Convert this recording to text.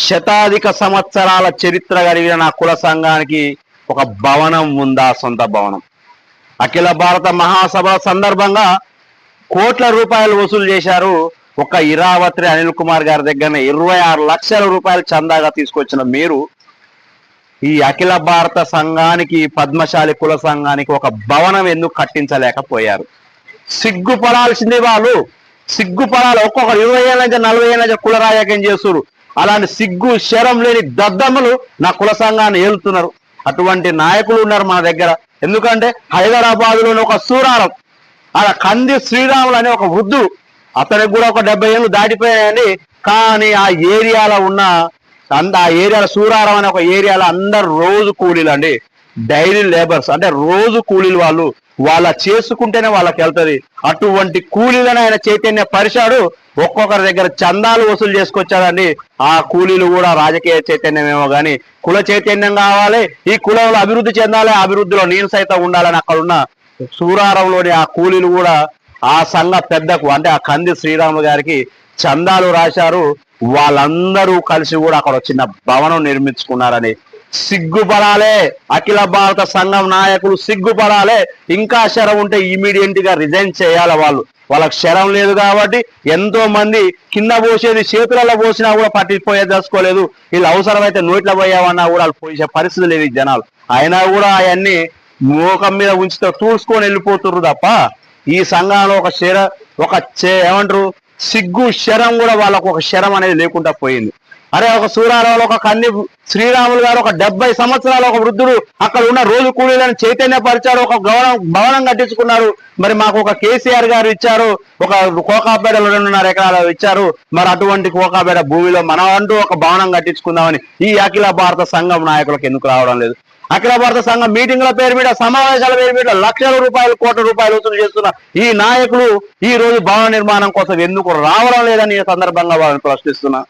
శతాధిక సంవత్సరాల చరిత్ర కలిగిన నా కుల సంఘానికి ఒక భవనం ఉందా? సొంత భవనం. అఖిల భారత మహాసభ సందర్భంగా కోట్ల రూపాయలు వసూలు చేశారు. ఒక ఇరావత్రి అనిల్ కుమార్ గారి దగ్గర 26 లక్షల రూపాయలు చందాగా తీసుకొచ్చిన మీరు ఈ అఖిల భారత సంఘానికి, పద్మశాలి కుల సంఘానికి ఒక భవనం ఎందుకు కట్టించలేకపోయారు? సిగ్గుపడాల్సింది వాళ్ళు. సిగ్గుపడాలి. ఒక్కొక్కరు 20 ఏళ్ళ నుంచి 40 ఏళ్ళ నుంచి కుల రాజకీయం చేస్తున్నారు. అలాంటి సిగ్గు శరం లేని దద్దమ్మలు నా కుల సంఘాన్ని ఏలుతున్నారు. అటువంటి నాయకులు ఉన్నారు మన దగ్గర. ఎందుకంటే హైదరాబాద్ లోని ఒక సూరారం, అలా కంది శ్రీరాములు అనే ఒక వృద్ధుడు, అతనికి కూడా ఒక 70 ఏళ్ళు దాటిపోయాయండి. కానీ ఆ ఏరియాలో ఉన్న ఆ ఏరియాలో సూరారం అనే ఒక ఏరియాలో అందరు రోజు కూలీలు అండి, డైలీ లేబర్స్, అంటే రోజు కూలీలు. వాళ్ళ చేసుకుంటేనే వాళ్ళకి వెళ్తుంది. అటువంటి కూలీలను ఆయన చైతన్య పరిచాడు. ఒక్కొక్కరి దగ్గర చందాలు వసూలు చేసుకొచ్చాడండి. ఆ కూలీలు కూడా రాజకీయ చైతన్యమేమో కానీ కుల చైతన్యం కావాలి. ఈ కులంలో అభివృద్ధి చెందాలి, అభివృద్ధిలో నేను సైతం ఉండాలని అక్కడ ఉన్న సూరారంలోని ఆ కూలీలు కూడా ఆ సంఘ పెద్దకు, అంటే ఆ కంది శ్రీరాములు గారికి చందాలు రాశారు. వాళ్ళందరూ కలిసి కూడా అక్కడ చిన్న భవనం నిర్మించుకున్నారని. సిగ్గుపడాలే అఖిల భారత సంఘం నాయకులు, సిగ్గుపడాలే. ఇంకా శరం ఉంటే ఇమీడియట్ గా రిజైన్ చేయాలి. వాళ్ళకి శరం లేదు కాబట్టి ఎంతో మంది కింద పోసేది చేతులలో పోసినా కూడా పట్టిపోయేదలుచుకోలేదు. వీళ్ళు అవసరమైతే నోట్లో పోయామన్నా కూడా వాళ్ళు పోసే పరిస్థితి లేదు ఈ జనాలు. అయినా కూడా అవన్నీ మోకం మీద ఉంచుతూ తూడ్చుకొని వెళ్ళిపోతుర్రు తప్ప ఈ సంఘంలో ఏమంటారు, సిగ్గు శరం కూడా వాళ్ళకు ఒక శరం అనేది లేకుండా పోయింది. అరే ఒక సూరారంలో ఒక కన్ని శ్రీరాములు గారు ఒక 70 సంవత్సరాల ఒక వృద్ధుడు అక్కడ ఉన్న రోజు కూలీలను చైతన్యపరిచారు. ఒక భవనం కట్టించుకున్నారు. మరి మాకు ఒక కేసీఆర్ గారు ఇచ్చారు, ఒక కోకాపేటలో 2.5 ఎకరాలు ఇచ్చారు. మరి అటువంటి కోకాపేట భూమిలో మనం అంటూ ఒక భవనం కట్టించుకుందామని ఈ అఖిల భారత సంఘం నాయకులకు ఎందుకు రావడం లేదు? అఖిల భారత సంఘం మీటింగ్ల పేరు మీద, సమావేశాల పేరు మీద లక్షల రూపాయలు, కోట్ల రూపాయలు వసూలు చేస్తున్న ఈ నాయకులు ఈ రోజు భవన నిర్మాణం కోసం ఎందుకు రావడం లేదని ఈ సందర్భంగా వాళ్ళని ప్రశ్నిస్తున్నా.